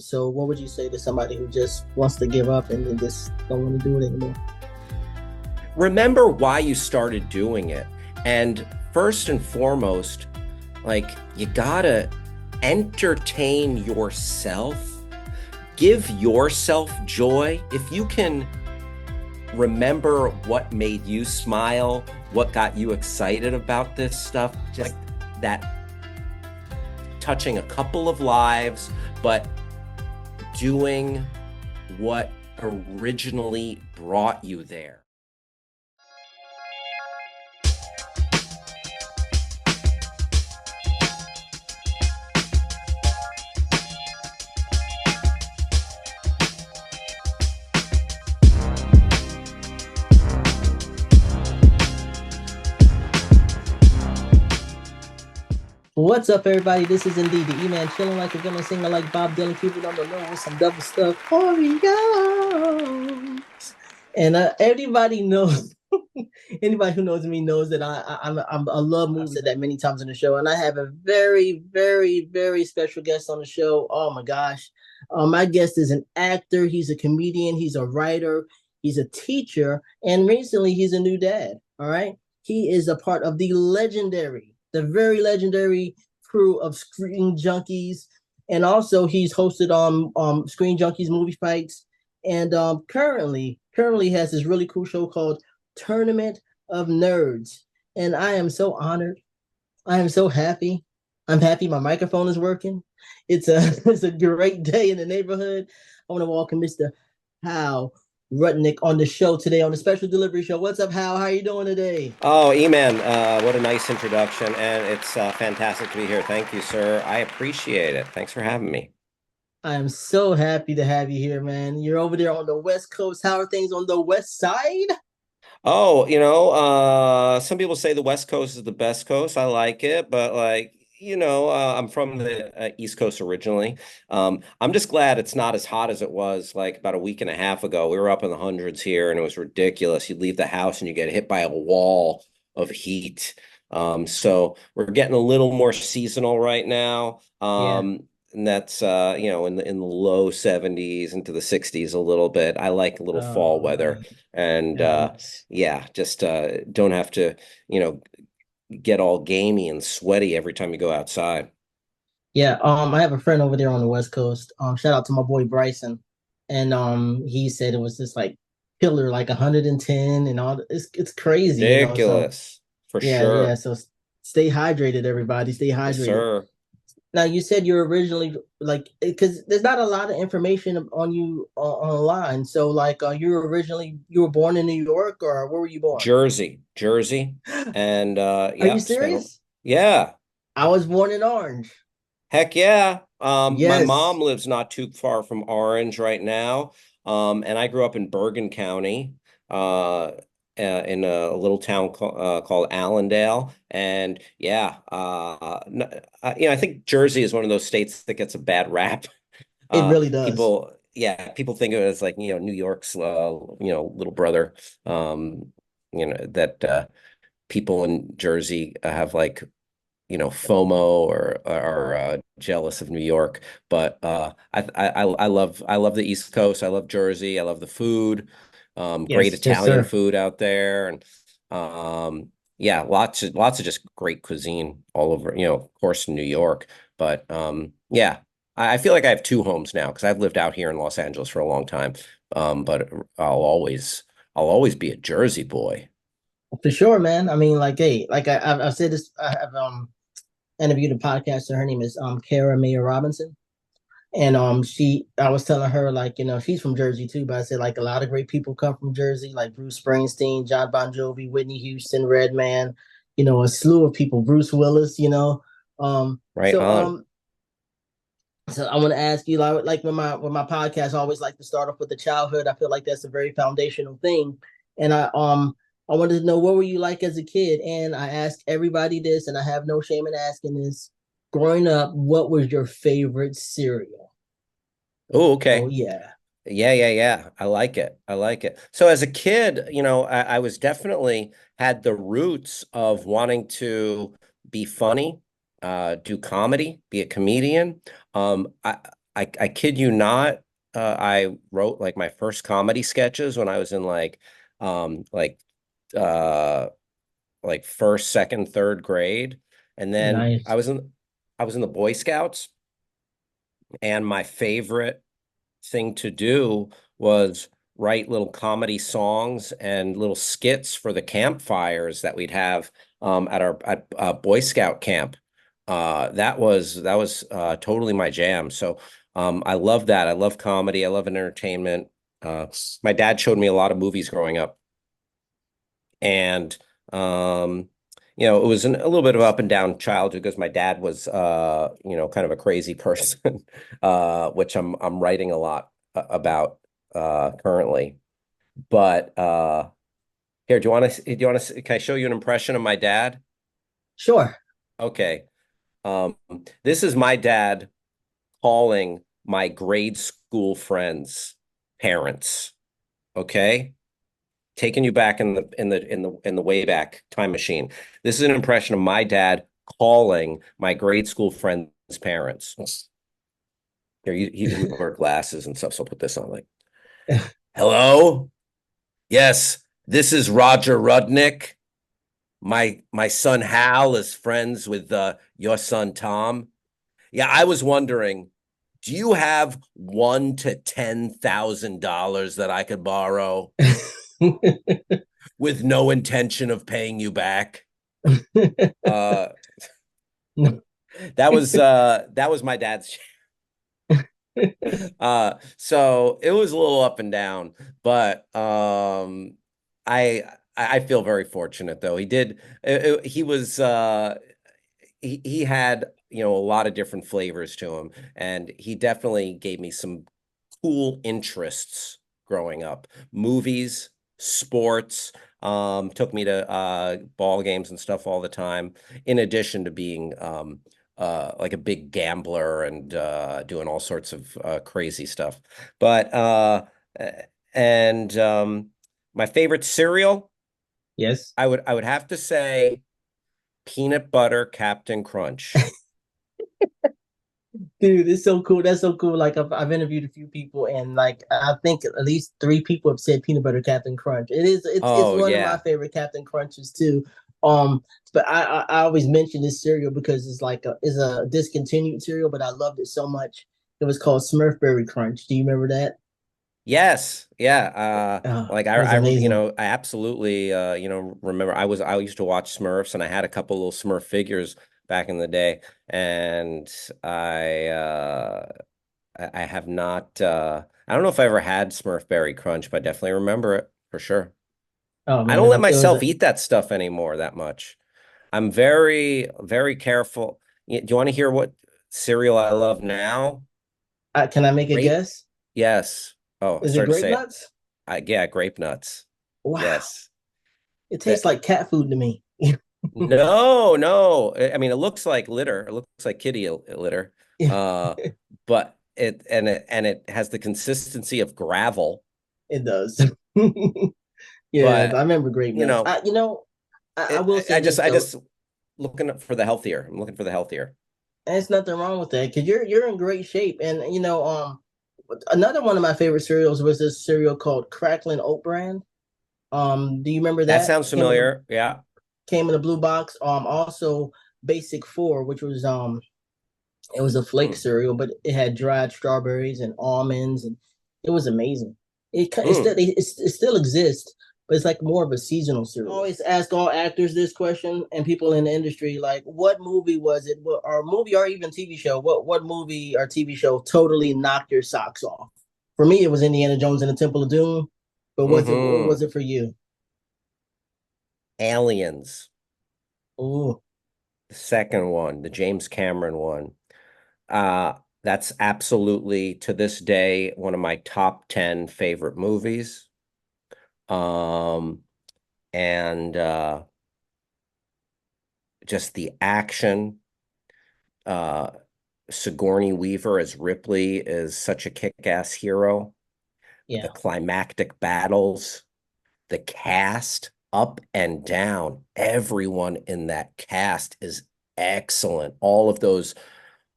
So what would you say to somebody who just wants to give up and then just don't want to do it anymore? Remember why you started doing it. And first and foremost, like you gotta entertain yourself, give yourself joy. If you can remember what made you smile, what got you excited about this stuff, just that touching a couple of lives, but doing what originally brought you there. What's up, everybody? This is indeed the E-Man, chilling like a villain, singing like Bob Dylan. People don't know some double stuff. Oh, yeah. And everybody knows, anybody who knows me knows that I love movies. Said that many times in the show, and I have a very, very, very special guest on the show. Oh my gosh, my guest is an actor. He's a comedian. He's a writer. He's a teacher, and recently he's a new dad. All right, he is a part of the very legendary crew of Screen Junkies, and also he's hosted on Screen Junkies movie fights, and currently has this really cool show called Tournament of Nerds. And I am so honored. I am so happy. I'm happy my microphone is working. It's a it's a great day in the neighborhood. I want to welcome Mr. Hal Rudnick on the show today on the special delivery show. What's up, Hal? How are you doing today? Oh, E-Man, what a nice introduction, and it's fantastic to be here. Thank you, sir. I appreciate it. Thanks for having me. I am so happy to have you here, man. You're over there on the West Coast. How are things on the West Side? Oh, some people say the West Coast is the best coast. I like it, but I'm from the East Coast originally. I'm just glad it's not as hot as it was like about a week and a half ago. We were up in the hundreds here, and it was ridiculous. You'd leave the house and you get hit by a wall of heat. So we're getting a little more seasonal right now. Yeah. And that's in the low 70s into the 60s a little bit. I like a little fall Oh weather, man. and Nice. yeah, just don't have to, you know, get all gamey and sweaty every time you go outside. Yeah, I have a friend over there on the West Coast. Shout out to my boy Bryson. And he said it was just like killer, like 110 and all. It's crazy, So Ridiculous, for yeah. sure. So stay hydrated, everybody. Stay Yes, hydrated. sir. Now you said you're originally like because there's not a lot of information on you online. So like, you were born in New York, or where were you born? Jersey, and Are you yep, serious? yeah, I was born in Orange. heck yeah. My mom Yes. lives not too far from Orange right now. And I grew up in Bergen County, in a little town called Allendale. And yeah, I think Jersey is one of those states that gets a bad rap. It really does. People think of it as like, New York's, little brother. That people in Jersey have like FOMO or are jealous of New York. But I love the East Coast. I love Jersey. I love the food. Great Yes, yes, Italian sir. food out there, and yeah, lots of just great cuisine all over. Of course, in New York. But yeah, I feel like I have two homes now because I've lived out here in Los Angeles for a long time. But I'll always be a Jersey boy. For sure, man. I mean, like, hey, like I've said this. I have interviewed a podcaster. Her name is Kara Mayer Robinson, and I was telling her like she's from Jersey too, but I said like a lot of great people come from Jersey, like Bruce Springsteen, John Bon Jovi, Whitney Houston, Redman, a slew of people, Bruce Willis, um. Right So on. um, so I want to ask you, like when my podcast, I always like to start off with the childhood. I feel like that's a very foundational thing, and I wanted to know what were you like as a kid, and I ask everybody this, and I have no shame in asking this. Growing up, what was your favorite cereal? Oh, Oh okay. yeah, Yeah. I like it. I like it. So as a kid, I was definitely had the roots of wanting to be funny, do comedy, be a comedian. I kid you not. I wrote like my first comedy sketches when I was in um like uh like first, second, third grade. And then Nice. I was in the Boy Scouts, and my favorite thing to do was write little comedy songs and little skits for the campfires that we'd have at our Boy Scout camp. That was totally my jam. So I love that. I love comedy. I love entertainment. Uh, my dad showed me a lot of movies growing up, and um, it was a little bit of up and down childhood because my dad was kind of a crazy person, which I'm writing a lot about currently. But here, can I show you an impression of my dad? Sure. Okay. Um, this is my dad calling my grade school friends' parents. Okay. Taking you back in the way back time machine. This is an impression of my dad calling my grade school friend's parents. Here, he would wear glasses and stuff, so I'll put this on. Like, hello, yes, this is Roger Rudnick. My son Hal is friends with your son Tom. Yeah, I was wondering, do you have $1 to $10,000 that I could borrow with no intention of paying you back? Uh, that was my dad's. So it was a little up and down, but I feel very fortunate though. He did. He was. He had a lot of different flavors to him, and he definitely gave me some cool interests growing up. Movies, sports, took me to ball games and stuff all the time, in addition to being like a big gambler and doing all sorts of crazy stuff. But and my favorite cereal, Yes. I would have to say peanut butter Captain Crunch. Dude, it's so cool. That's so cool. Like I've interviewed a few people, and like I think at least three people have said peanut butter Captain Crunch. It's Oh one of my yeah. favorite Captain Crunches too. But I always mention this cereal because it's a discontinued cereal, but I loved it so much. It was called Smurfberry Crunch. Do you remember that? Yes, yeah. Oh, Like it was amazing. I absolutely, remember I used to watch Smurfs, and I had a couple little Smurf figures back in the day, and I have not, I don't know if I ever had Smurf Berry Crunch, but I definitely remember it for sure. Oh I don't man, let it was myself eat that stuff anymore that much. I'm very, very careful. Do you want to hear what cereal I love now? can I make a Grape, guess? yes. Oh, Is it sorry to grape say it. nuts? Yeah, grape nuts. Wow, Yes. it tastes That like cat food to me. no, no. I mean, it looks like litter. It looks like kitty litter. Uh, but it has the consistency of gravel. It does. Yes, I But remember grape you nuts. know, I will say this I though. just looking for the healthier. I'm looking for the healthier. There's nothing wrong with that because you're in great shape. And another one of my favorite cereals was this cereal called Cracklin Oat Bran. Do you remember That that? sounds familiar. Yeah. Came in a blue box. Also Basic Four, which was it was a flake Mm, cereal, but it had dried strawberries and almonds, and it was amazing. mm. It still exists, but it's like more of a seasonal cereal. I always ask all actors this question and people in the industry, like, what movie was it, or movie, or even TV show? What movie or TV show totally knocked your socks off? For me, it was Indiana Jones and the Temple of Doom. But what Hmm. was it for you? Aliens. Oh, The second one, the James Cameron one. That's absolutely to this day one of my top 10 favorite movies. Um, and just the action. Uh, Sigourney Weaver as Ripley is such a kick-ass hero. yeah. The climactic battles, the cast up and down, everyone in that cast is excellent. All of those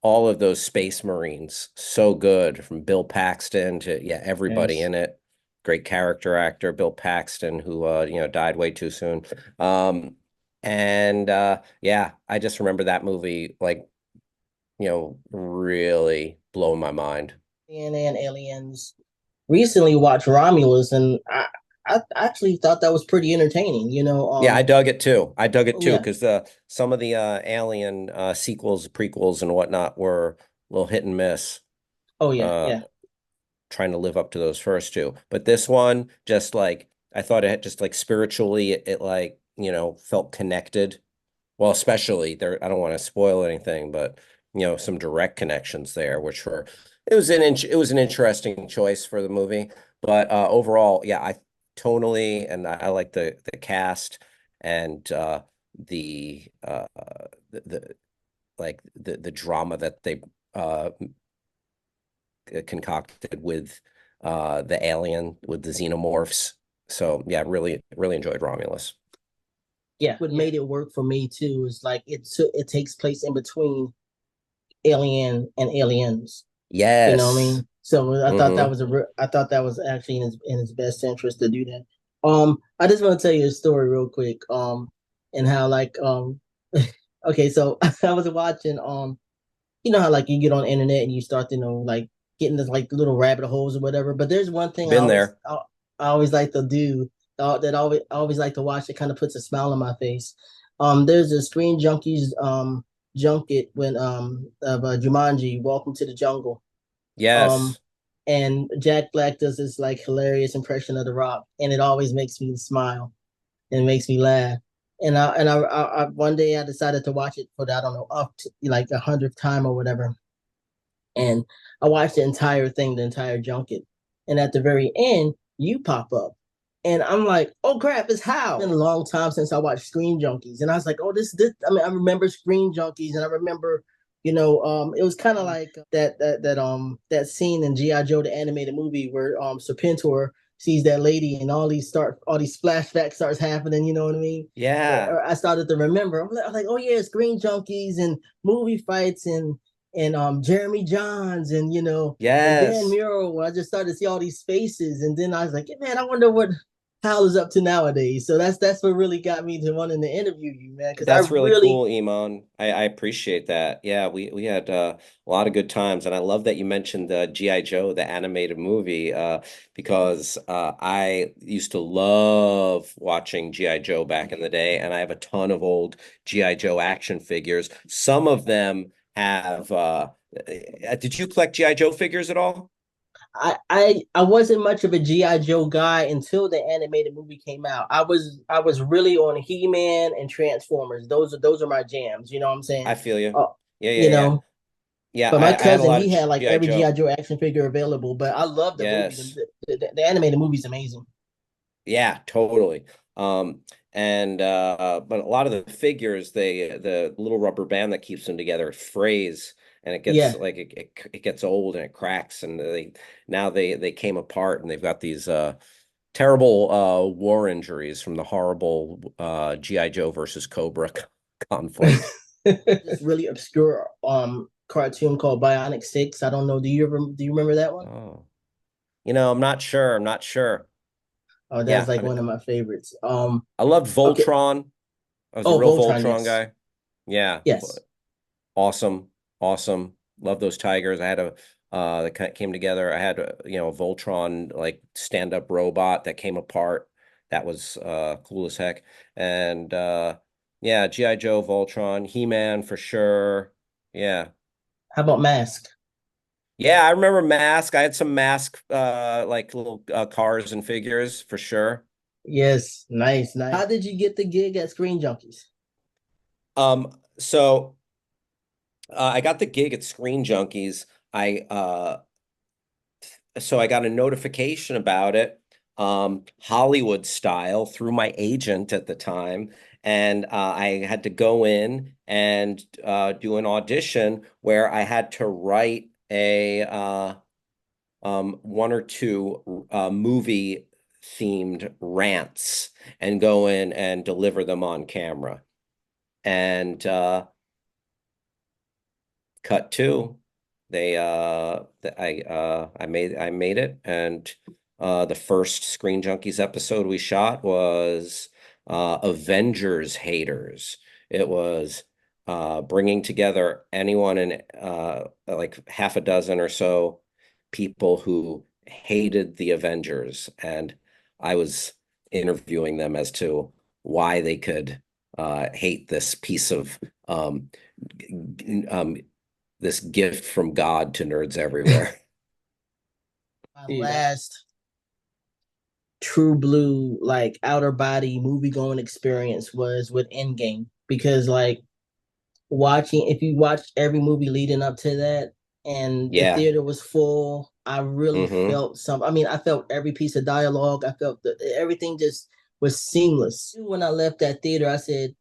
all of those Space Marines. So good, from Bill Paxton to yeah, everybody Yes. in it. Great character actor, Bill Paxton, who died way too soon. Um, and yeah, I just remember that movie like, really blowing my mind. And Aliens. Recently watched Romulus, and I actually thought that was pretty entertaining. Yeah, I dug it too. I dug it too Yeah. because some of the Alien sequels, prequels, and whatnot were a little hit and miss. Oh yeah, Uh, yeah. Trying to live up to those first two. But this one, just like I thought it had just like spiritually, it like, felt connected. Well, especially there, I don't want to spoil anything, but some direct connections there, which were it was an interesting choice for the movie. But overall, yeah, I tonally and I like the cast and the like the drama that they uh concocted with the alien with the xenomorphs. So yeah, really enjoyed Romulus. Yeah, what made it work for me too is like it takes place in between Alien and Aliens. You know what I Yes. mean? So Hmm. I thought that was actually in his best interest to do that. I just want to tell you a story real quick. And how like okay, so I was watching you know how like you get on the internet and you start like getting this like little rabbit holes or whatever. But there's one thing Been there. I always like to do that I always like to watch. It kind of puts a smile on my face. There's a Screen Junkies junket when of Jumanji, Welcome to the Jungle. Um, Yes. and Jack Black does this like hilarious impression of The Rock, and it always makes me smile and it makes me laugh. And I one day I decided to watch it for the, I don't know, up to like 100th time or whatever. And I watched the entire thing, the entire junket. And at the very end, you pop up. And I'm like, oh crap, it's Hal. It's been a long time since I watched Screen Junkies. And I was like, oh, this I mean, I remember Screen Junkies and I remember, it was kind of like that scene in G.I. Joe, the animated movie, where Serpentor sees that lady and all these flashbacks starts happening, you know what I mean? Yeah. I started to remember. I'm like, oh yeah, Screen Junkies and movie fights and Jeremy Johns and and Dan Yes. Muro. I just started to see all these faces, and then I was like, hey, man, I wonder what Hal is up to nowadays. So that's what really got me to wanting to interview you, man, because I That's really really cool, Iman. I appreciate that. Yeah, we had a lot of good times, and I love that you mentioned the G.I. Joe, the animated movie, because I used to love watching G.I. Joe back in the day, and I have a ton of old G.I. Joe action figures. Some of them have. Did you collect G.I. Joe figures at all? I wasn't much of a GI Joe guy until the animated movie came out. I was really on He Man and Transformers. Those are my jams. You know what I'm saying? I feel you. Uh, Yeah, you yeah, yeah. know, Yeah, but my I had a cousin, lot he of had like G.I. every GI Joe. Joe action figure available. But I love the movie. Yes. The animated movie's amazing. Yeah, totally. Um, and but a lot of the figures, the little rubber band that keeps them together frays, and it gets Yeah. like it gets old and it cracks, and they came apart, and they've got these terrible war injuries from the horrible GI Joe versus Cobra conflict. This really obscure cartoon called Bionic Six. I don't know. Do you remember that one? Oh, I'm not sure. I'm not sure. Oh, that's Yeah, like one of my favorites. I loved Okay. Voltron. I was a Oh, real Voltron, Voltron yes. guy. Yeah, Yes. awesome, awesome. Love those tigers. I had a that kind of came together. I had a Voltron like stand-up robot that came apart. That was cool as heck. And yeah, G.I. Joe, Voltron, He-Man for sure. Yeah. How about Mask? Yeah, I remember Mask. I had some Mask like little cars and figures for sure. Yes, nice, nice. How did you get the gig at Screen Junkies? So I got the gig at Screen Junkies. I got a notification about it, Hollywood style, through my agent at the time, and I had to go in and do an audition where I had to write a one or two movie themed rants and go in and deliver them on camera. And cut two. I made it, and the first Screen Junkies episode we shot was Avengers haters. It was bringing together anyone in like half a dozen or so people who hated the Avengers, and I was interviewing them as to why they could hate this piece of um, this gift from God to nerds everywhere. My last true blue like outer body movie going experience was with Endgame because like watching if you watched every movie leading up to that and the Yeah. theater was full, I really Hmm. felt some. I mean, I felt every piece of dialogue. I felt that everything just was seamless. When I left that theater, I said,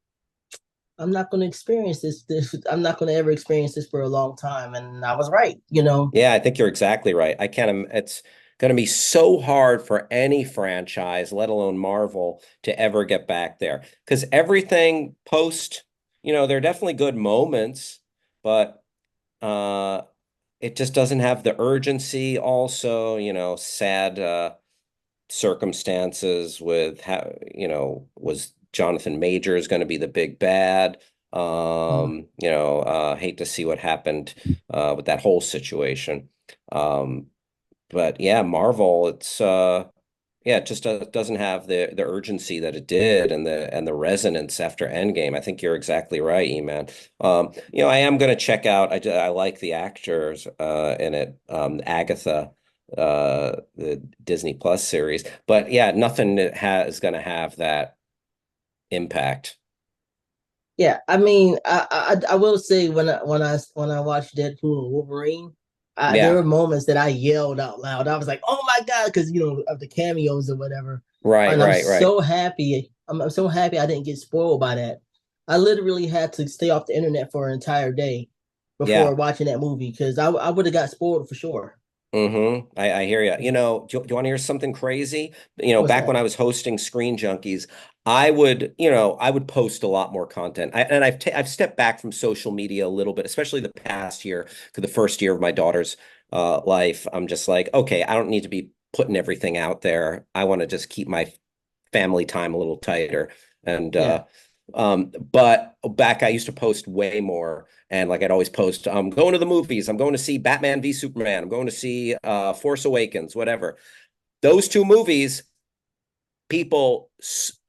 I'm not going to experience this. I'm not going to ever experience this for a long time. And I was right, you know? Yeah, I think you're exactly right. I can't, it's going to be so hard for any franchise, let alone Marvel, to ever get back there. Because everything post, there are definitely good moments, but uh it just doesn't have the urgency. Also, sad circumstances with how, was Jonathan Majors going to be the big bad? Mm. Hate to see what happened with that whole situation. Um, but yeah, Marvel, it just doesn't have the urgency that it did and the resonance after Endgame. I think you're exactly right, E-Man. I am going to check out. I like the actors in it, Agatha, the Disney Plus series. But yeah, nothing is going to have that impact. Yeah, I mean, I will say when I watched Deadpool and Wolverine, there were Yeah, moments that I yelled out loud. I was like, "Oh my God!" Because of the cameos or whatever. right, And I'm right, right. so happy. I'm so happy I didn't get spoiled by that. I literally had to stay off the internet for an entire day before Yeah. watching that movie because I would have got spoiled for sure. I hear you. Do you want to hear something crazy? What's Back when that? I was hosting Screen Junkies, I would post a lot more content. And I've stepped back from social media a little bit, especially the past year, to the first year of my daughter's life. I'm just like, okay, I don't need to be putting everything out there. I want to just keep my family time a little tighter. And Yeah. but back I used to post way more, and like I'd always post, I'm going to the movies, I'm going to see Batman v Superman, I'm going to see Force Awakens, whatever. Those two movies, people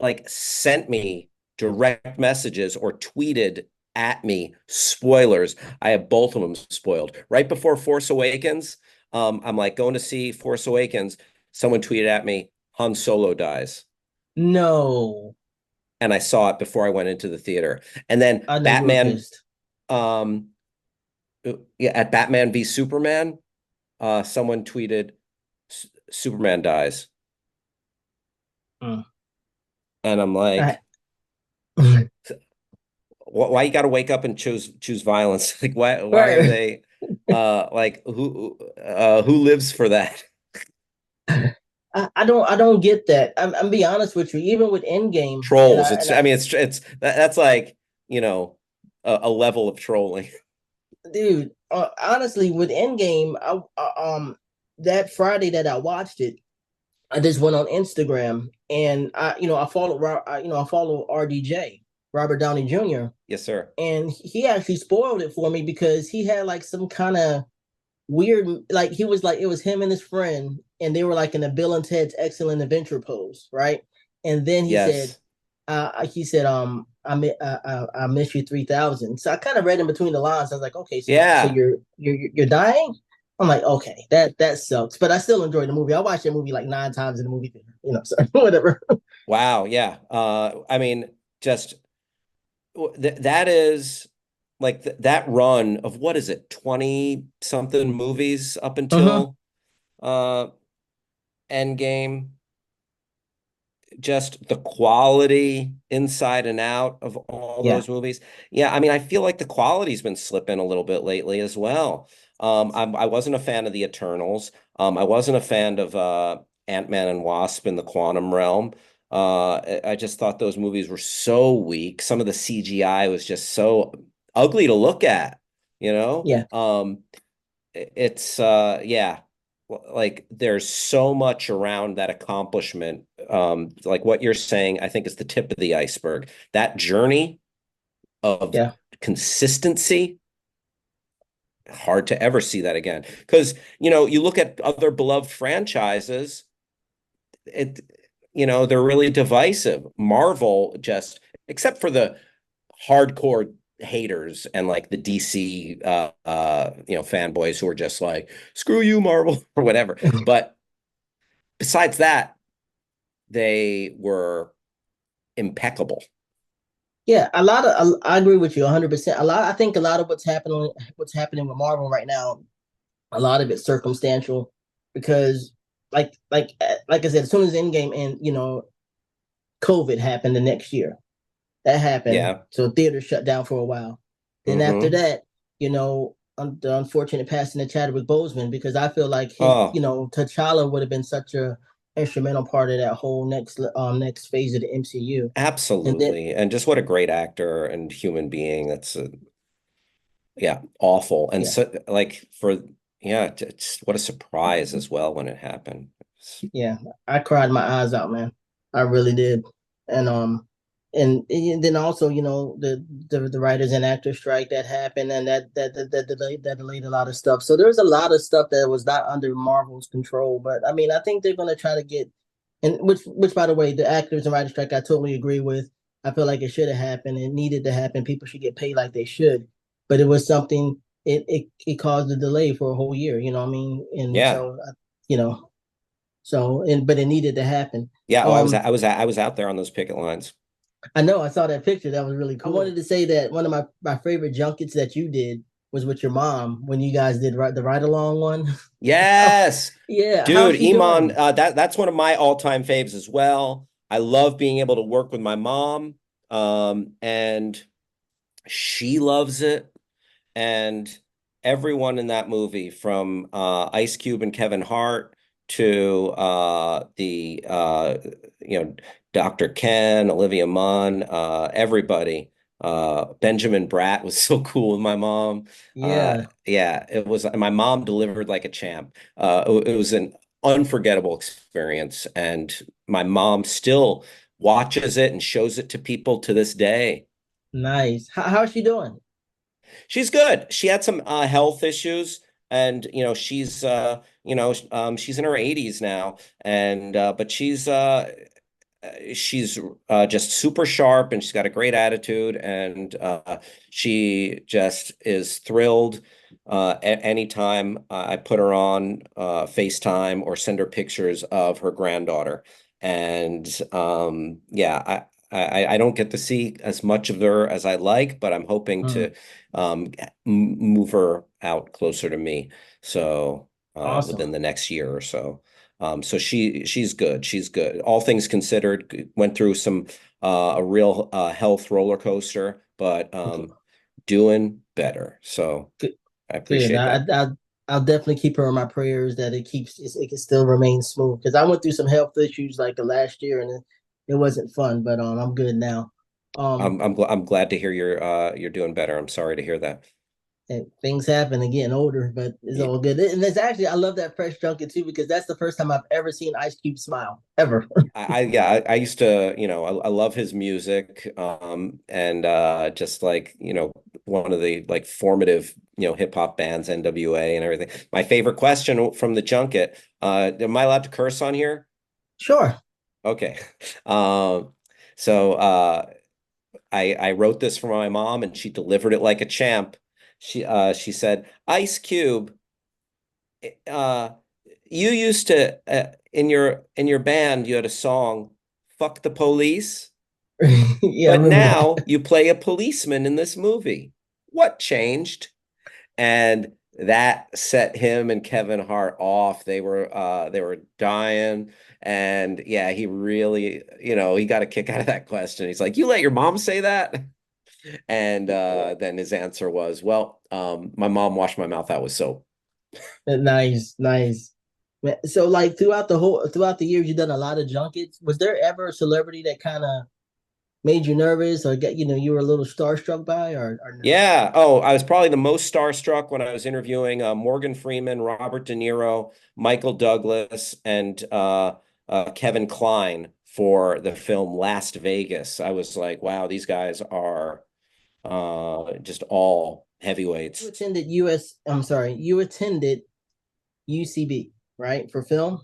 like sent me direct messages or tweeted at me spoilers. I have both of them spoiled. Right before Force Awakens, I'm like going to see Force Awakens. Someone tweeted at me, Han Solo dies, No, and I saw it before I went into the theater. And then I know you were Batman, pissed. um, yeah, at Batman v Superman, someone tweeted, Superman dies," Mm. and I'm I, like, why you got to wake up and choose violence? Like, why are right. they, like who lives for that? I don't get that. I'm be honest with you. Even with Endgame, and I Trolls. and I I mean, that's like, a level of trolling. dude, honestly, with Endgame, that Friday that I watched it, I just went on Instagram and I follow RDJ, Robert Downey Jr. Yes, sir. and he actually spoiled it for me because he had like some kind of weird, like he was like it was him and his friend, and they were like in a Bill and Ted's Excellent Adventure pose, right? And then Yes. he said, I miss you 3000. So I kind of read in between the lines. I was like, okay, so Yeah. you're dying. I'm like, okay, that sucks, but I still enjoyed the movie. I watched the movie like 9 times in the movie theater, so whatever. Wow. Yeah. I mean, just that is like that run of, what is it, 20 something movies up Mm-hmm. until uh Endgame, just the quality inside and out of all Yeah, those movies. Yeah, I mean, I feel like the quality's been slipping a little bit lately as well. I wasn't a fan of the Eternals. I wasn't a fan of Ant-Man and Wasp in the Quantum Realm. I just thought those movies were so weak. Some of the CGI was just so ugly to look at. you know? Yeah, It's yeah, like there's so much around that accomplishment. Like what you're saying, I think is the tip of the iceberg. That journey of yeah, consistency, hard to ever see that again. Because, you look at other beloved franchises, it, they're really divisive. Marvel just, except for the hardcore haters and like the DC fanboys who are just like, screw you, Marvel, or whatever. But besides that, they were impeccable. yeah. A lot of I agree with you 100%. I think a lot of what's happening with Marvel right now, a lot of it's circumstantial because, like I said, as soon as Endgame and COVID happened the next year. That happened. Yeah. So theaters shut down for a while. Then after Hmm. that, the unfortunate passing of Chadwick Boseman, because I feel like Oh, T'Challa would have been such a instrumental part of that whole next phase of the MCU. And then absolutely. And just what a great actor and human being. That's yeah, awful. And yeah, so like yeah, it's what a surprise as well when it happened. yeah, I cried my eyes out, man. I really did. And and then also, the writers and actors strike that happened, and that delayed a lot of stuff. So there's a lot of stuff that was not under Marvel's control. But I mean, I think they're gonna try to get, and which by the way, the actors and writers strike, I totally agree with. I feel like it should have happened. It needed to happen. People should get paid like they should. But it was something. It caused a delay for a whole year. You know what I mean? And Yeah. so, you know, but it needed to happen. Yeah, oh, Um, I was out there on those picket lines. I know I saw that picture. That was really cool. I wanted to say that one of my favorite junkets that you did was with your mom when you guys did the ride along one. Yes. Yeah, how's Dude, she Iman, doing? that's one of my all-time faves as well. I love being able to work with my mom. And she loves it. And everyone in that movie, from Ice Cube and Kevin Hart to the Dr. Ken, Olivia Munn, everybody. Benjamin Bratt was so cool with my mom. Yeah, Yeah, it was. My mom delivered like a champ. It was an unforgettable experience, and my mom still watches it and shows it to people to this day. nice. How's she doing? She's good. She had some health issues, and she's in her 80s now, and but she's just super sharp, and she's got a great attitude, and she just is thrilled anytime I put her on FaceTime or send her pictures of her granddaughter. And yeah, I don't get to see as much of her as I like, but I'm hoping Mm, to move her out closer to me. So awesome. within the next year or so. So she's good. She's good. All things considered, went through some a real health roller coaster, but Okay, doing better. So good. I Good. appreciate that. I'll definitely keep her in my prayers that it can still remain smooth because I went through some health issues like the last year and it wasn't fun, but I'm good now. Um, I'm glad to hear you're doing better. I'm sorry to hear that. and things happen and getting older, but it's Yeah, all good. And it's actually I love that fresh junket too because that's the first time I've ever seen Ice Cube smile ever. I used to, I love his music, and just like, one of the like formative, hip hop bands, NWA and everything. My favorite question from the junket, am I allowed to curse on here? Sure. Okay. Um, so I wrote this for my mom and she delivered it like a champ. She said, Ice Cube, uh, you used to in your band you had a song, "Fuck the Police," Yeah, I but remember that. now you play a policeman in this movie. What changed? And that set him and Kevin Hart off. They were dying. And yeah, he really, he got a kick out of that question. He's like, "You let your mom say that?" And then his answer was, "Well, my mom washed my mouth out with soap." Nice, nice. So like throughout the years you've done a lot of junkets. Was there ever a celebrity that kind of made you nervous or get you were a little starstruck by or no? Yeah. Oh, I was probably the most starstruck when I was interviewing Morgan Freeman, Robert De Niro, Michael Douglas, and Kevin Kline for the film Las Vegas. I was like, wow, these guys are just all You heavyweights. attended US, I'm sorry, you attended UCB, right, for film?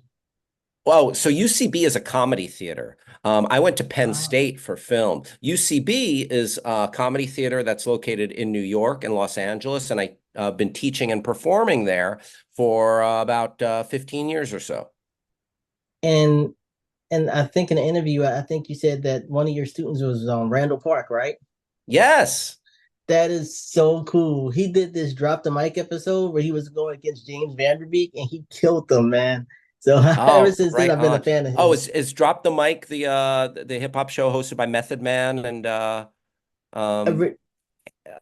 Well, so UCB is a comedy theater. I went to Penn Uh, State for film. UCB is a comedy theater that's located in New York and Los Angeles, and I've been teaching and performing there for about 15 years or so. and and I think in the interview, I think you said that one of your students was Randall Park, right? Yes. That is so cool. He did this drop the mic episode where he was going against James Vanderbeek and he killed them, man. So ever Oh, since then, right I've been a on. fan of Oh, his. is Drop the Mic the hip hop show hosted by Method Man and um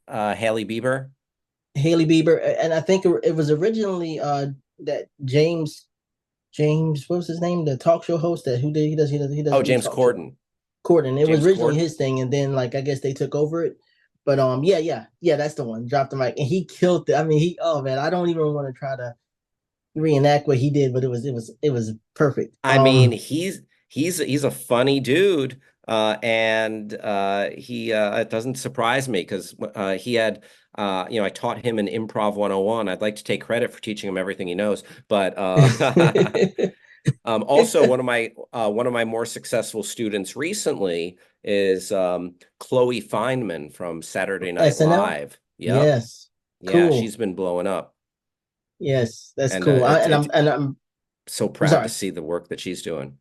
Haley Bieber? Haley Bieber, and I think it was originally that James, what was his name, the talk show host that who did he Oh, doesn't do James talk show. Corden. Corden. It was James originally Corden. his thing, and then like I guess they took over it. But yeah, that's the one. Dropped the mic, and he killed it. I mean, he oh man, I don't even want to try to reenact what he did, but it was perfect. I mean, he's a funny dude, and he it doesn't surprise me because he had I taught him an improv 101. I'd like to take credit for teaching him everything he knows, but also one of my more successful students recently is Chloe Fineman from Saturday Night SNL. Live. Yep, Yes, yeah, cool. she's been blowing up, Yes, that's and cool. I, it, and I'm it's and I'm so I'm proud to sorry. see the work that she's doing.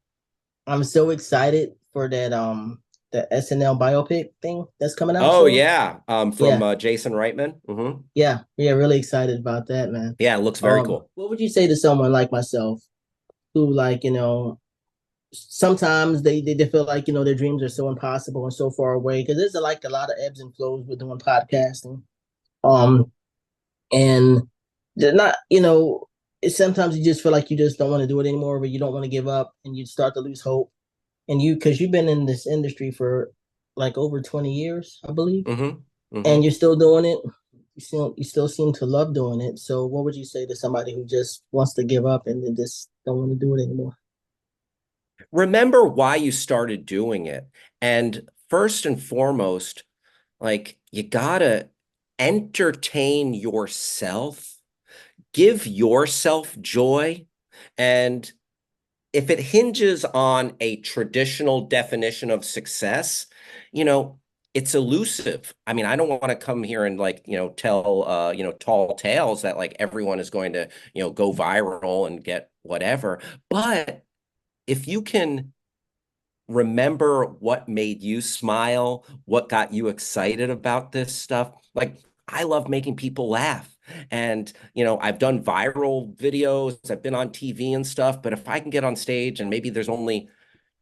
I'm so excited for that the SNL biopic thing that's coming out Oh soon. yeah, from Yeah, Jason Reitman. yeah, really excited about that, man. Yeah, it looks very cool. What would you say to someone like myself who like sometimes they feel like their dreams are so impossible and so far away because there's like a lot of ebbs and flows with doing podcasting. Um, and they're not, sometimes you just feel like you just don't want to do it anymore, but you don't want to give up, and you start to lose hope. And because you've been in this industry for like over 20 years, I believe, hmm and hmm you're still doing it. You still seem to love doing it. So, what would you say to somebody who just wants to give up and they just don't want to do it anymore? Remember why you started doing it, and first and foremost, like you gotta entertain yourself, give yourself joy, and if it hinges on a traditional definition of success, you know, it's elusive. I mean, I don't want to come here and like, tell tall tales that like everyone is going to, go viral and get whatever. But if you can remember what made you smile, what got you excited about this stuff. Like, I love making people laugh. And, I've done viral videos, I've been on TV and stuff, but if I can get on stage and maybe there's only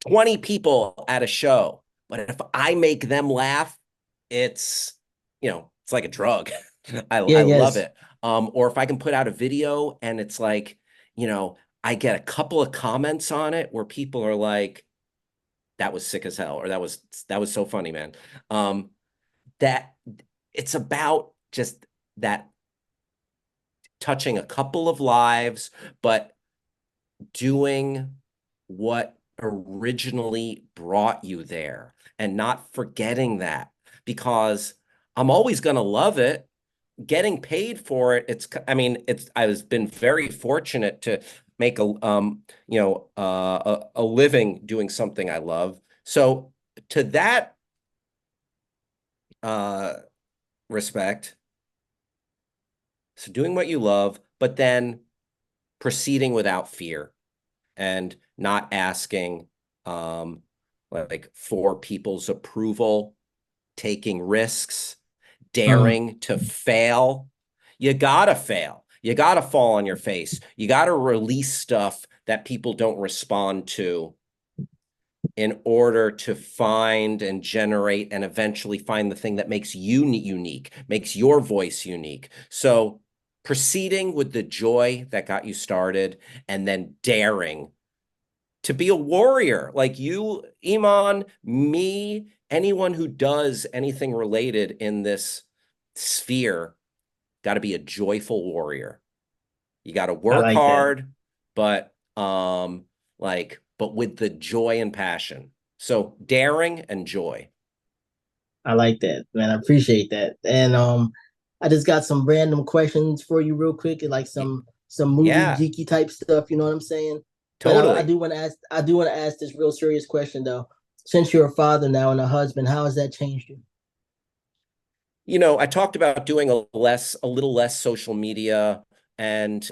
20 people at a show, but if I make them laugh, it's, it's like a drug. Yeah, I love yes. it. Or if I can put out a video and it's like, you know, I get a couple of comments on it where people are like, that was sick as hell, or that was so funny, man. Um, that it's about just that touching a couple of lives, but doing what originally brought you there and not forgetting that because I'm always going to love it. Getting paid for it, I mean, I was been very fortunate to make a living doing something I love. So to that uh, respect, so doing what you love, but then proceeding without fear and not asking like for people's approval, taking risks, Mm. daring to fail. You gotta fail. You gotta fall on your face. You gotta release stuff that people don't respond to in order to find and generate and eventually find the thing that makes you unique, makes your voice unique. So proceeding with the joy that got you started and then daring to be a warrior. Like you, Iman, me, anyone who does anything related in this sphere, got to be a joyful warrior. You got to I work like that. hard, but but with the joy and passion. So daring and joy. I like that, man. I appreciate that. And I just got some random questions for you real quick, like some movie Yeah, geeky type stuff, you know what I'm saying? But I totally. do want to ask I do want to ask this real serious question though. Since you're a father now and a husband, how has that changed you? I talked about doing a little less social media, and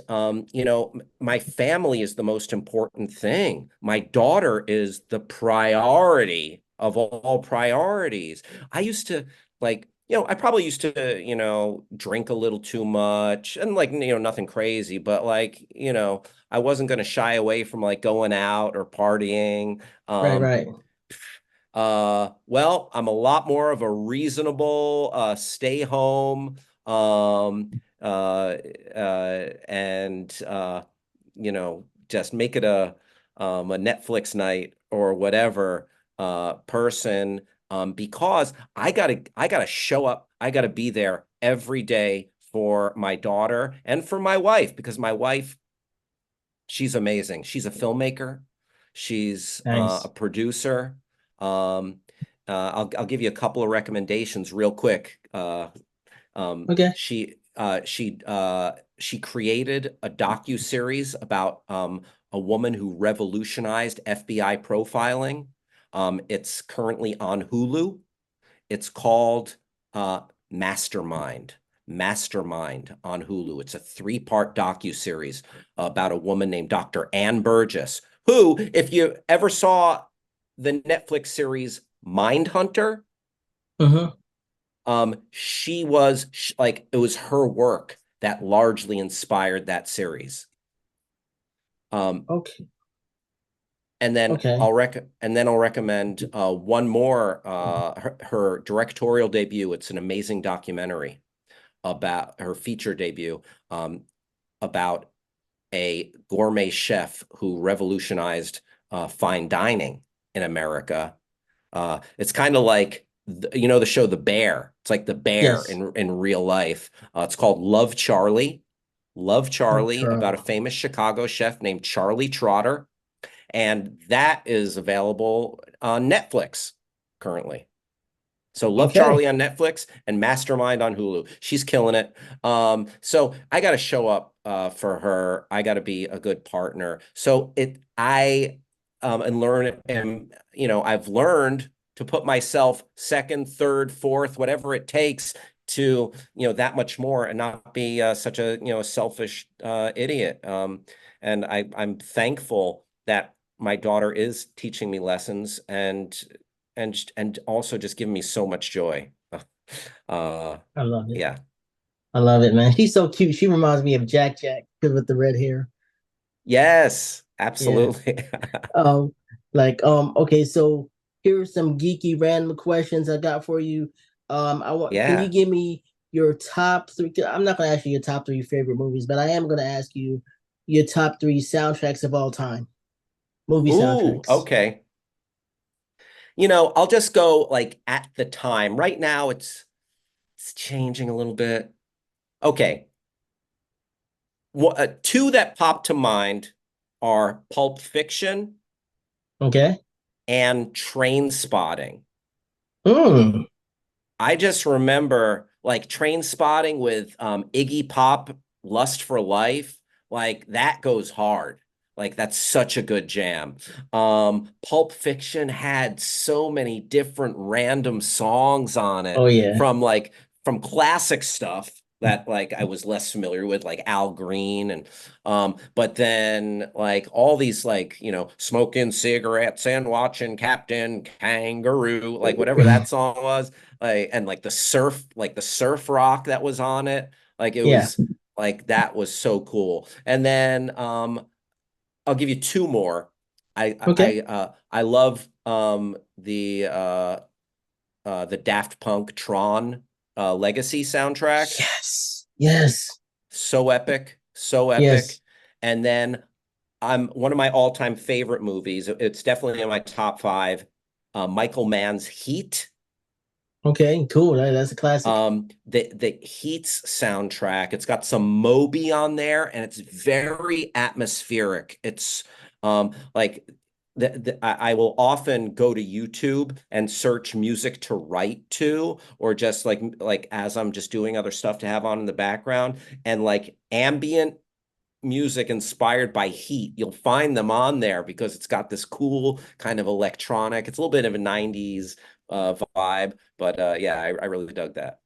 my family is the most important thing. My daughter is the priority of all priorities. I used to I probably used to, drink a little too much and nothing crazy, but I wasn't going to shy away from like going out or partying. Right, Um, right. well, I'm a lot more of a reasonable, stay home, and just make it a Netflix night or whatever, person, because I gotta show up, I gotta be there every day for my daughter and for my wife, because my wife, she's amazing. She's a filmmaker. She's a Nice. producer. Um, I'll give you a couple of recommendations real quick. Okay. She created a docu-series about a woman who revolutionized FBI profiling. It's currently on Hulu. It's called Mastermind. Mastermind on Hulu. It's a three-part docu-series about a woman named Dr. Ann Burgess, who, if you ever saw the Netflix series Mindhunter, Mm-hmm. she was like, it was her work that largely inspired that series. Um, Okay. and then Okay. I'll recommend one more, her directorial debut. It's an amazing documentary about her feature debut, um, about a gourmet chef who revolutionized fine dining in America. It's kind of like the show The Bear. It's like The Bear Yes. in real life. It's called Love Charlie. Love Oh, Charlie, about a Charlie. famous Chicago chef named Charlie Trotter, and that is available on Netflix currently. So Love Okay. Charlie on Netflix and Mastermind on Hulu. She's killing it. So I got to show up for her. I got to be a good partner. So and learn, and I've learned to put myself second, third, fourth, whatever it takes to that much more, and not be such a selfish idiot. And I'm thankful that my daughter is teaching me lessons, and also just giving me so much joy. Uh, I love it. yeah. I love it, man. She's so cute. She reminds me of Jack Jack with the red hair. Yes, Yeah. absolutely. Um, okay, so here's some geeky random questions I got for you. Can you Yeah. give me your top three? I'm not gonna ask you your top three favorite movies, but I am gonna ask you your top three soundtracks of all time, movie Ooh, soundtracks. okay. I'll just go like at the time. Right now it's changing a little bit. Okay. Two that pop to mind are Pulp Fiction Okay. and Train Spotting. Mm. I just remember like Train Spotting with Iggy Pop, Lust for Life. Like that goes hard. Like that's such a good jam. Pulp Fiction had so many different random songs on Oh it, yeah. from classic stuff that like I was less familiar with, like Al Green, and but then like all these, like, smoking cigarettes and watching Captain Kangaroo, like whatever that song was, and like the surf rock that was on it, like it Yeah. was like that was so cool. And then I'll give you two more. Okay. I love the Daft Punk Tron Legacy soundtrack. Yes. Yes. So epic, so epic. Yes. And then I'm one of my all-time favorite movies. It's definitely in my top five. Michael Mann's Heat. Okay, cool. That's a classic. The Heat's soundtrack. It's got some Moby on there, and it's very atmospheric. It's like I will often go to YouTube and search music to write to, or just like as I'm just doing other stuff to have on in the background, and like ambient music inspired by Heat. You'll find them on there because it's got this cool kind of electronic. It's a little bit of a 90s vibe, but yeah, I really dug that.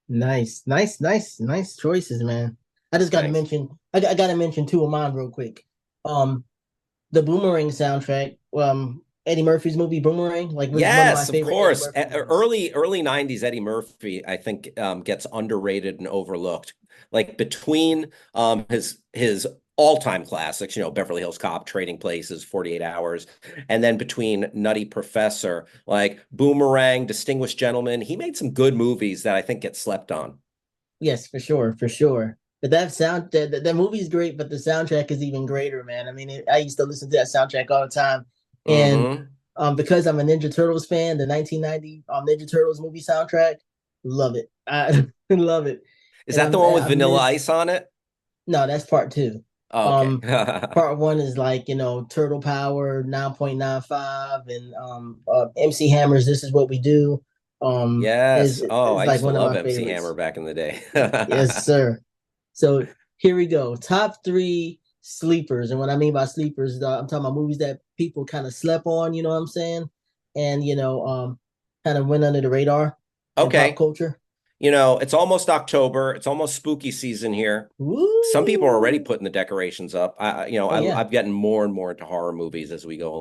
Nice, nice, nice, nice choices, man. I just got to Thanks. mention, I got to mention two of mine real quick. Um, the Boomerang soundtrack, Eddie Murphy's movie Boomerang, like was one of my Yes, of favorite Eddie course. Murphy movies. Early 90s Eddie Murphy, I think, gets underrated and overlooked. Like between his all-time classics, Beverly Hills Cop, Trading Places, 48 Hours, and then between Nutty Professor, like Boomerang, Distinguished Gentleman, he made some good movies that I think get slept on. Yes, for sure, for sure. But that movie is great, but the soundtrack is even greater, man. I mean, I used to listen to that soundtrack all the time, and Hmm. because I'm a Ninja Turtles fan, the 1990 Ninja Turtles movie soundtrack, love it. I love it, Is and that the one with I Vanilla miss. Ice on it? No, that's part two. Oh, okay. Um, Part one is like Turtle Power 9.95 and MC Hammer's This Is What We Do. Yes. Oh, Is I like used to one of love my MC Hammer favorites. back in the day. Yes, sir. So here we go. Top three sleepers. And what I mean by sleepers, I'm talking about movies that people kind of slept on, you know what I'm saying? And, kind of went under the radar in pop Okay. culture. It's almost October. It's almost spooky season here. Some people are already Woo! putting the decorations up. Oh, yeah. I've gotten more and more into horror movies as we go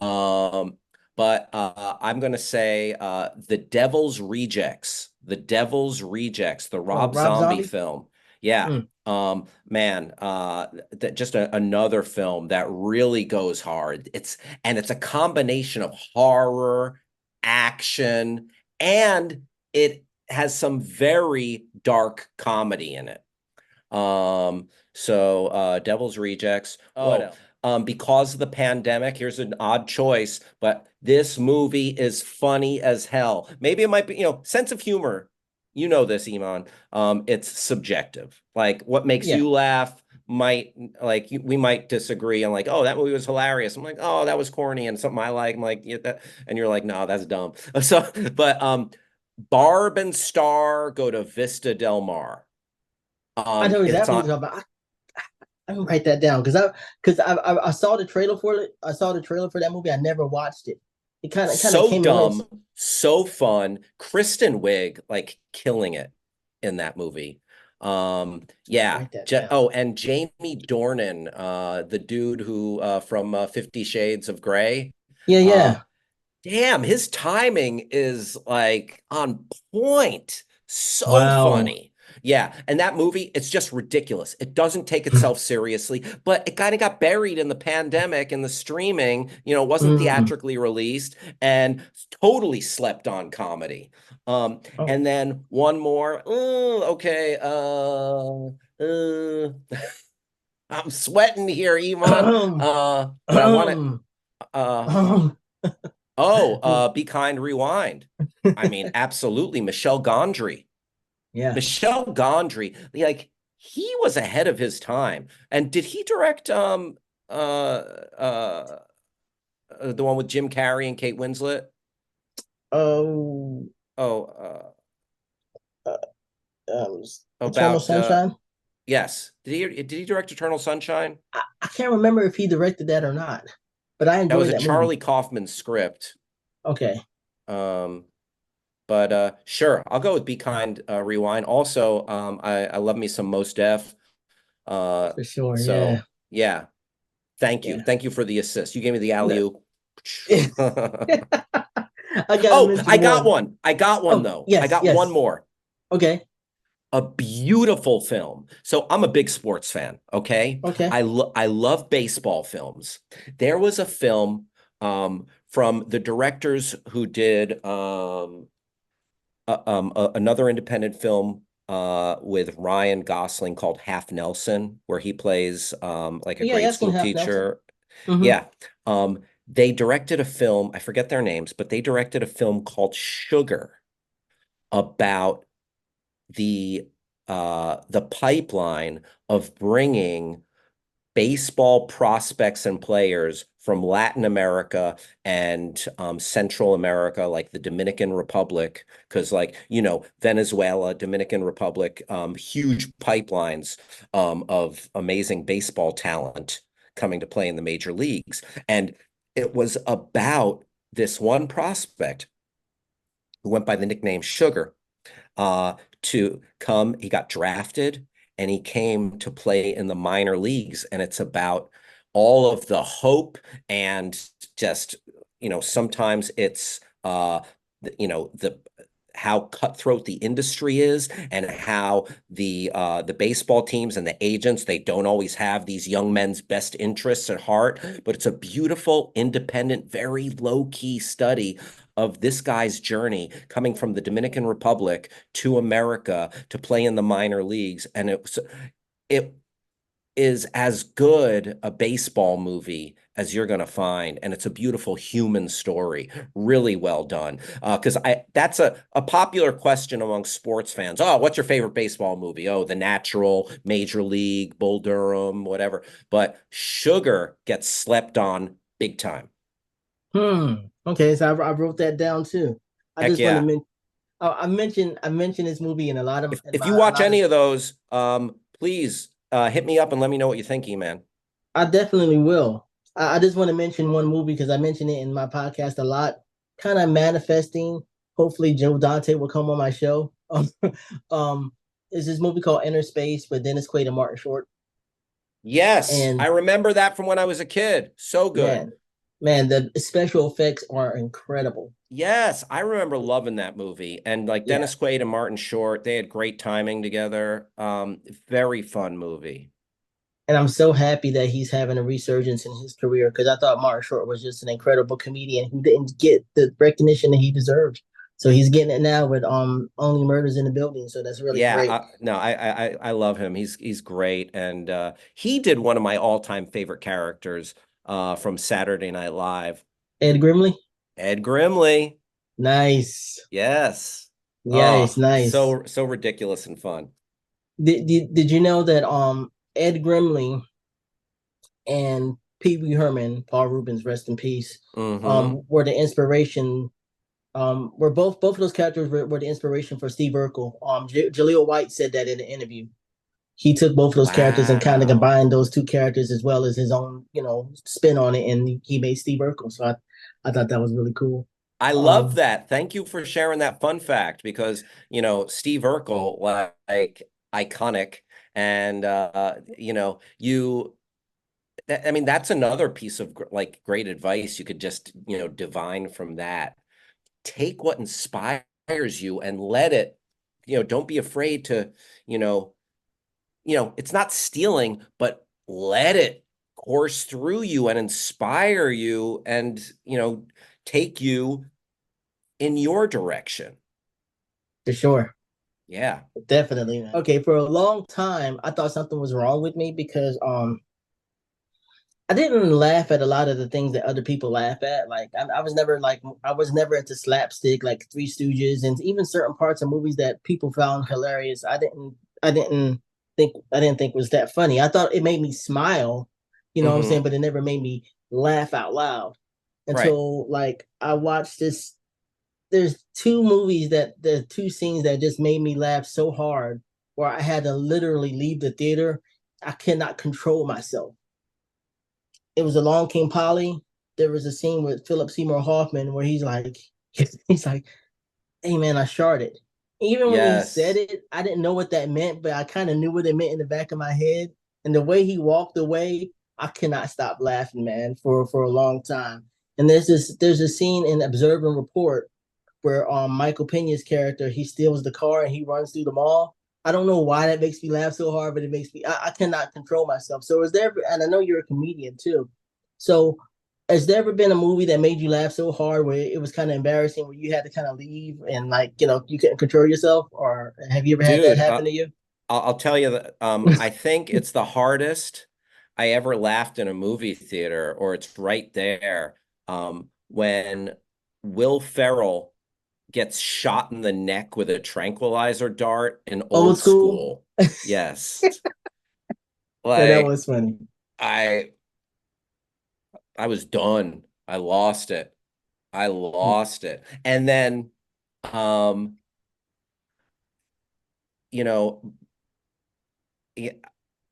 along. But I'm gonna say The Devil's Rejects. The Devil's Rejects, the Oh, Rob Rob Zombie Zombie? film. Yeah. Mm. Man, just another film that really goes hard. It's a combination of horror, action, and it has some very dark comedy in it. So Devil's Rejects. What Oh, else? because of the pandemic, here's an odd choice, but this movie is funny as hell. Maybe it might be, sense of humor. You know this, Iman. It's subjective. Like what makes Yeah. you laugh might we might disagree and like, oh, that movie was hilarious. I'm like, oh, that was corny and something I like. I'm like, yeah, that, and you're like, no, that's dumb. So, but Barb and Star go to Vista Del Mar. I know It's exactly what on. you're talking about. I can write that down I saw the trailer for it. I saw the trailer for that movie. I never watched it. It kind of So came and went. dumb, so fun. Kristen Wiig like killing it in that movie. Yeah. Write that down. Oh, and Jamie Dornan, the dude who from 50 Shades of Grey. Yeah, Uh, yeah. Damn, his timing is like on point. So Wow. funny. Yeah, and that movie, it's just ridiculous. It doesn't take itself seriously, but it kind of got buried in the pandemic and the streaming, it wasn't Mm. theatrically released and totally slept on comedy. Oh. And then one more. Okay. I'm sweating here, Iman. Um, But I want to um, uh um. Oh, Be Kind, Rewind. I mean, absolutely. Michel Gondry. Yeah. Michel Gondry, like he was ahead of his time. And did he direct uh the one with Jim Carrey and Kate Winslet? Oh, Oh, uh, um, Eternal about Sunshine. yes. Did he direct Eternal Sunshine? I can't remember if he directed that or not, but I That was enjoyed a that movie. Charlie Kaufman script. Okay, Um, but sure, I'll go with Be Kind, Rewind. Also, I love me some Mos Def. Uh, for sure. Yeah, so yeah, thank you. yeah. Thank you for the assist. You gave me the No. alley-oop. I gotta Oh, I mention got one. one. I got one Oh, though. I yes, got one yes. more. Okay, A beautiful film. So I'm a big sports fan, okay? okay. I love baseball films. There was a film from the directors who did another independent film. with Ryan Gosling called Half Nelson, where he plays like a Yeah, yeah, grade I've seen school Half Nelson. teacher. Hmm. Yeah. They directed a film, I forget their names, but they directed a film called Sugar about the pipeline of bringing baseball prospects and players from Latin America and Central America, like the Dominican Republic, because, like, Venezuela, Dominican Republic, huge pipelines of amazing baseball talent coming to play in the major leagues. And it was about this one prospect who went by the nickname Sugar uh, to come. He got drafted and he came to play in the minor leagues. And it's about all of the hope and just, sometimes it's, the how cutthroat the industry is and how the baseball teams and the agents, they don't always have these young men's best interests at heart, but it's a beautiful, independent, very low-key study of this guy's journey coming from the Dominican Republic to America to play in the minor leagues. And it is as good a baseball movie as you're going to find, and it's a beautiful human story, really well done. Because I that's a popular question among sports fans. Oh, what's your favorite baseball movie? Oh, The Natural, Major League, Bull Durham, whatever. But Sugar gets slept on big time. Hmm. Okay, so I wrote that down too. I Heck just want to yeah. mention. I mentioned this movie in a lot of in If you my a watch lot of. any of those, please hit me up and let me know what you're thinking, man. I definitely will. I just want to mention one movie because I mentioned it in my podcast a lot. Kind of manifesting. Hopefully, Joe Dante will come on my show. Um, is this movie called Inner Space with Dennis Quaid and Martin Short? Yes, I And remember that from when I was a kid. So good. man, man, the special effects are incredible. Yes, I remember loving that movie. And like Yeah. Dennis Quaid and Martin Short, they had great timing together. Very fun movie. And I'm so happy that he's having a resurgence in his career because I thought Martin Short was just an incredible comedian who didn't get the recognition that he deserved. So he's getting it now with Only Murders in the Building. So that's really Yeah, great. no, I love him. He's great, and he did one of my all-time favorite characters from Saturday Night Live, Ed Grimley, Ed Grimley. nice, Yes. nice, Oh, nice. so ridiculous and fun. Did you know that Ed Grimley and Pee Wee Herman, Paul Rubens, rest in peace, Mm-hmm. were the inspiration. Were both of those characters were the inspiration for Steve Urkel. Jaleel White said that in an interview. He took both of those characters and kind of Wow. combined those two characters as well as his own, spin on it, and he made Steve Urkel. So I thought that was really cool. I love Um, that. Thank you for sharing that fun fact because, Steve Urkel, like iconic. And, I mean, that's another piece of like great advice you could just, divine from that. Take what inspires you and let it, don't be afraid to, you know, it's not stealing, but let it course through you and inspire you and, take you in your direction. for sure. Yeah. Definitely. Okay, for a long time, I thought something was wrong with me because I didn't laugh at a lot of the things that other people laugh at. Like I was never into slapstick, like Three Stooges, and even certain parts of movies that people found hilarious. I didn't think was that funny. I thought it made me smile, you know what I'm saying, Hmm. but it never made me laugh out loud Right. until like I watched this. There's two scenes that just made me laugh so hard where I had to literally leave the theater. I cannot control myself. It was Along King Polly. There was a scene with Philip Seymour Hoffman where he's like, "Hey man, I sharted." Even when he said Yes. it, I didn't know what that meant, but I kind of knew what it meant in the back of my head. And the way he walked away, I cannot stop laughing, man, for a long time. And there's a scene in Observe and Report where Michael Pena's character, he steals the car and he runs through the mall. I don't know why that makes me laugh so hard, but I cannot control myself. So is there, and I know you're a comedian too. So has there ever been a movie that made you laugh so hard where it was kind of embarrassing, where you had to kind of leave and like you couldn't control yourself, or have you ever had that Dude, happen to you? I'll tell you that I think it's the hardest I ever laughed in a movie theater, or it's right there. When Will Ferrell gets shot in the neck with a tranquilizer dart in Old Old school. School. Yes. Yeah, that Like was funny. I I was done. I lost it. I lost it. And then um, you know, yeah,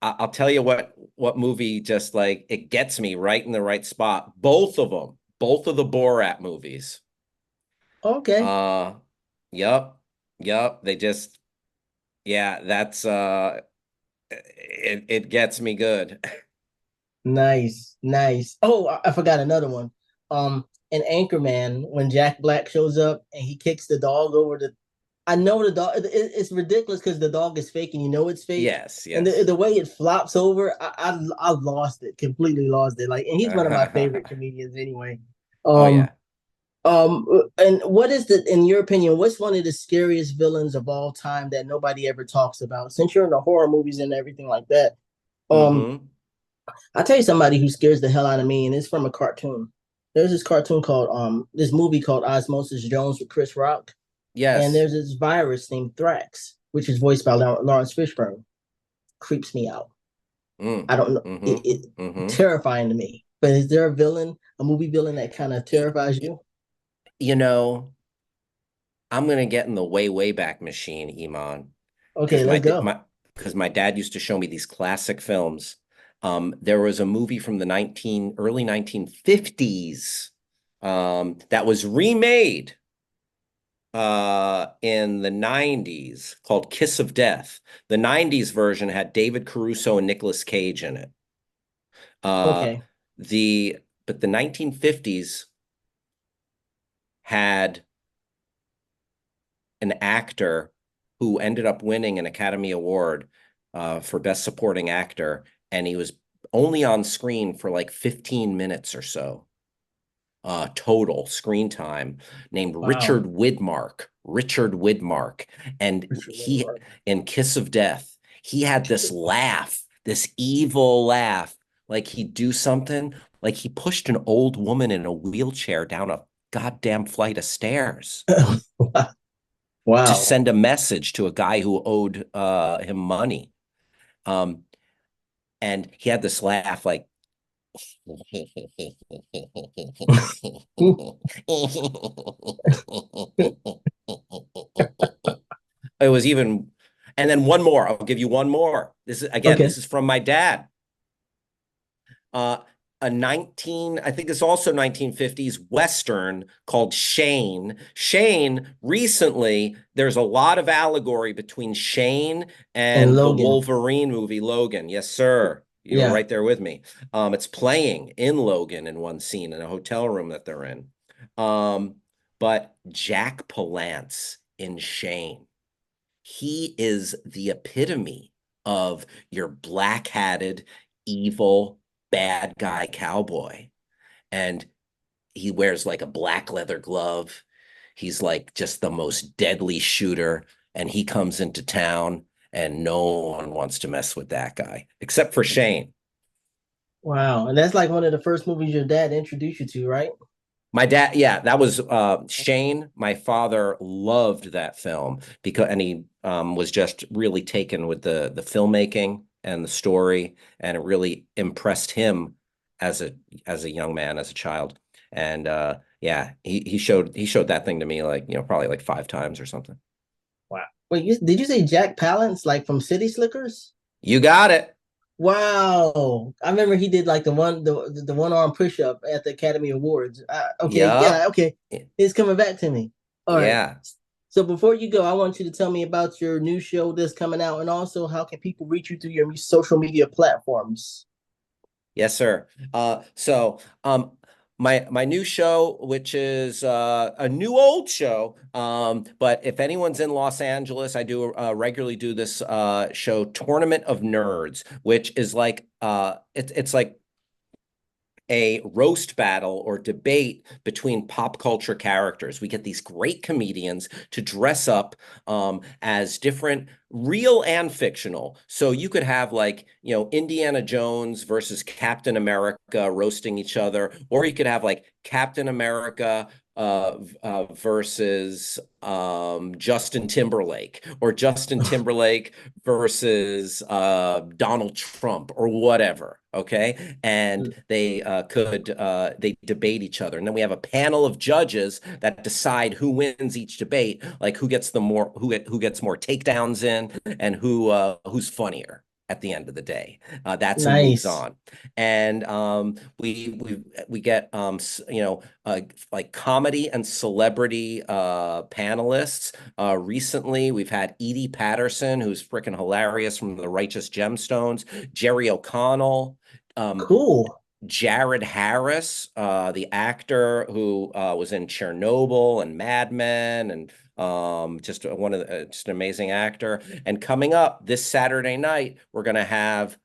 I'll tell you what movie just like it gets me right in the right spot. Both of them, both of the Borat movies. Okay, Uh, yep, yep. They just yeah, that's it gets me good. nice, nice. Oh, I forgot another one. In Anchorman, when Jack Black shows up and he kicks the dog over the I know the dog. It's ridiculous because the dog is fake, and you know it's fake. Yes, And yes. the way it flops over, I lost it completely, lost it. Like, and he's one of my favorite comedians anyway. Oh Um, yeah. and what is the, in your opinion, what's one of the scariest villains of all time that nobody ever talks about? Since you're in the horror movies and everything like that, um, Mm-hmm. I'll tell you somebody who scares the hell out of me, and it's from a cartoon. There's this cartoon called this movie called Osmosis Jones with Chris Rock, and Yes. there's this virus named Thrax, which is voiced by Lawrence Fishburne. Creeps me out. Mm. I don't know. Mm-hmm. It Mm-hmm. terrifying to me. But is there a villain, a movie villain that kind of Y- terrifies you? You know, I'm gonna get in the way back machine, Iman, Okay, because let's go. my dad used to show me these classic films. There was a movie from the early 1950s that was remade in the 90s called Kiss of Death. The 90s version had David Caruso and Nicolas Cage in it. Uh, Okay. the but the 1950s had an actor who ended up winning an Academy Award for Best Supporting Actor, and he was only on screen for like 15 minutes or so total screen time, named Wow. Richard Widmark. Richard Widmark. And he, in Kiss of Death, he had this laugh, this evil laugh, like he'd do something, like he pushed an old woman in a wheelchair down a goddamn flight of stairs to Wow. send a message to a guy who owed him money. Um, and he had this laugh like it was even, and then one more. I'll give you one more. This is again, Okay. this is from my dad. Uh, I think it's also 1950s Western called Shane. Shane, recently, there's a lot of allegory between Shane And and the Logan. Wolverine movie, Logan. Yes, sir. You were Yeah. right there with me. It's playing in Logan in one scene in a hotel room that they're in. Um, but Jack Palance in Shane, he is the epitome of your black-hatted, evil, bad guy cowboy. And he wears like a black leather glove. He's like just the most deadly shooter. And he comes into town and no one wants to mess with that guy except for Shane. Wow. And that's like one of the first movies your dad introduced you to, right? My dad, yeah, that was Shane. My father loved that film because, and he was just really taken with the filmmaking and the story, and it really impressed him as a young man, as a child. And yeah, he showed that thing to me like probably like 5 times or something. Wow. Wait, did you say Jack Palance, like from City Slickers? You got it. Wow. I remember he did like the one arm push up at the Academy Awards. Okay, yeah, Yup. okay. It's coming back to me. All right. Yeah. So before you go, I want you to tell me about your new show that's coming out, and also how can people reach you through your social media platforms? Yes, sir. My new show, which is a new old show, but if anyone's in Los Angeles, I do regularly do this show, Tournament of Nerds, which is like it's like a roast battle or debate between pop culture characters. We get these great comedians to dress up as different, real and fictional. So you could have like, Indiana Jones versus Captain America roasting each other, or you could have like Captain America versus Justin Timberlake, or Justin Timberlake versus Donald Trump, or whatever. Okay, and they debate each other, and then we have a panel of judges that decide who wins each debate, like who gets more takedowns in, and who's funnier at the end of the day. That's who moves Nice. on, and we get like comedy and celebrity panelists. Recently, we've had Edie Patterson, who's freaking hilarious from The Righteous Gemstones, Jerry O'Connell, um, Cool. Jared Harris, the actor who was in Chernobyl and Mad Men, and just an amazing actor. And coming up this Saturday night, we're gonna have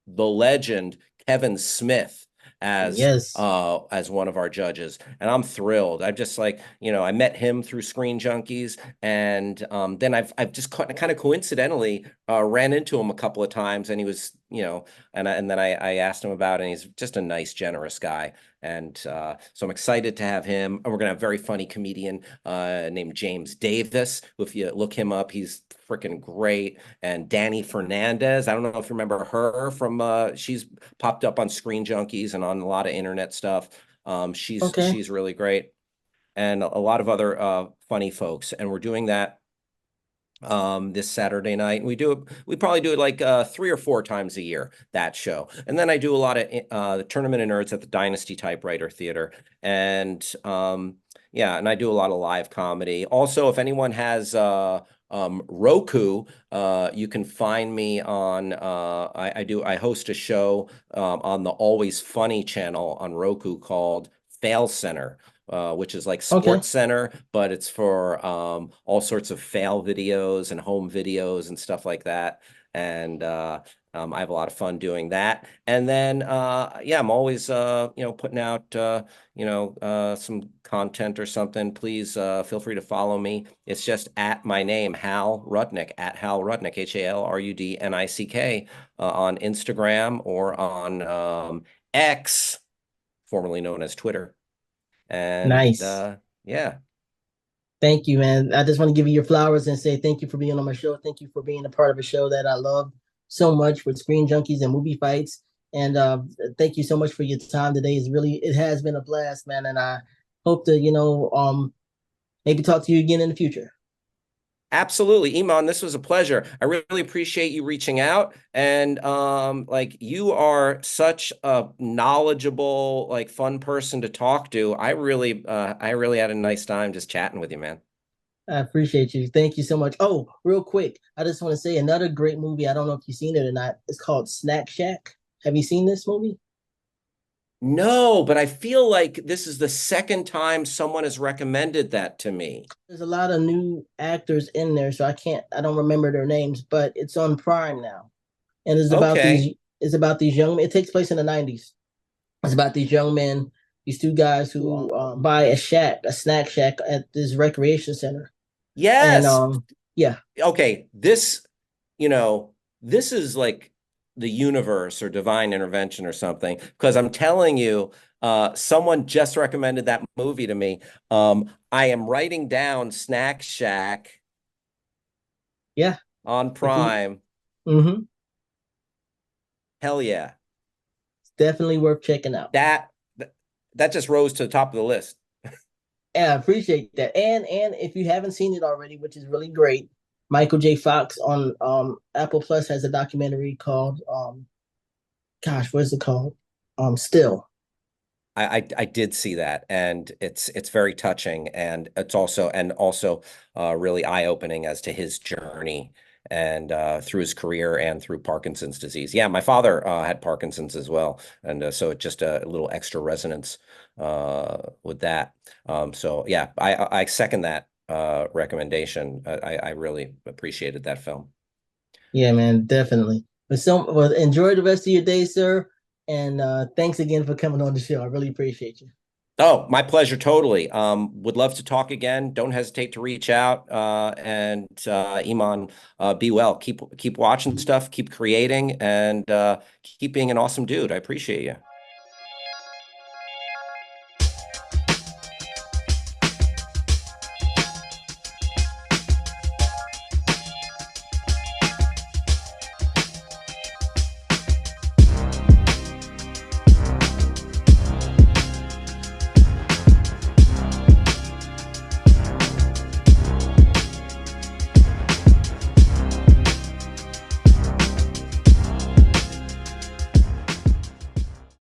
the legend Kevin Smith Yes. as one of our judges, and I'm thrilled. I just like, I met him through Screen Junkies, and then I've just kind of coincidentally ran into him a couple of times, and he was, and then I asked him about it, and he's just a nice, generous guy. And so I'm excited to have him. And we're gonna have a very funny comedian named James Davis. If you look him up, he's freaking great. And Danny Fernandez. I don't know if you remember her from she's popped up on Screen Junkies and on a lot of internet stuff. Okay. She's really great. And a lot of other funny folks. And we're doing that this Saturday night. And we probably do it like 3 or 4 times a year, that show. And then I do a lot of the Tournament of Nerds at the Dynasty Typewriter Theater. And yeah, and I do a lot of live comedy. Also, if anyone has Roku, you can find me on I host a show on the Always Funny channel on Roku called Fail Center, which is like Okay. Sports Center, but it's for all sorts of fail videos and home videos and stuff like that. And I have a lot of fun doing that. And then yeah, I'm always putting out some content or something. Please feel free to follow me. It's just at my name, Hal Rudnick, at Hal Rudnick, HalRudnick, on Instagram, or on X, formerly known as Twitter. And Nice. yeah, Thank you, man. I just want to give you your flowers and say thank you for being on my show. Thank you for being a part of a show that I love so much with Screen Junkies and Movie Fights. And thank you so much for your time today. It has been a blast, man. And I hope to, maybe talk to you again in the future. absolutely. Iman, this was a pleasure. I really appreciate you reaching out. And like, you are such a knowledgeable, like, fun person to talk to. I really had a nice time just chatting with you, man. I appreciate you. Thank you so much. Oh, real quick, I just want to say another great movie. I don't know if you've seen it or not. It's called Snack Shack. Have you seen this movie? No, but I feel like this is the second time someone has recommended that to me. There's a lot of new actors in there, so I don't remember their names, but it's on Prime now. And Okay. it's about these young men. It takes place in the 90s. It's about these young men, these two guys who buy a snack shack at this recreation center. And Yes. yeah, Okay. This is like the universe or divine intervention or something, because I'm telling you, someone just recommended that movie to me. I am writing down Snack Shack yeah, on if you Prime. mm-hmm, Hell yeah. it's definitely worth checking out. That that just rose to the top of the list. And I appreciate that. And if you haven't seen it already, which is really great, Michael J. Fox on Apple Plus has a documentary called gosh, what is it called? Still. I did see that, and it's very touching, and it's also really eye-opening as to his journey, and through his career and through Parkinson's disease. Yeah, my father had Parkinson's as well, and so it just a little extra resonance with that. So yeah, I second that recommendation. I really appreciated that film. Yeah, man, definitely. Well, enjoy the rest of your day, sir. And thanks again for coming on the show. I really appreciate you. Oh, my pleasure, totally. Would love to talk again. Don't hesitate to reach out. And Iman, be well. Keep watching stuff, keep creating, and keep being an awesome dude. I appreciate you.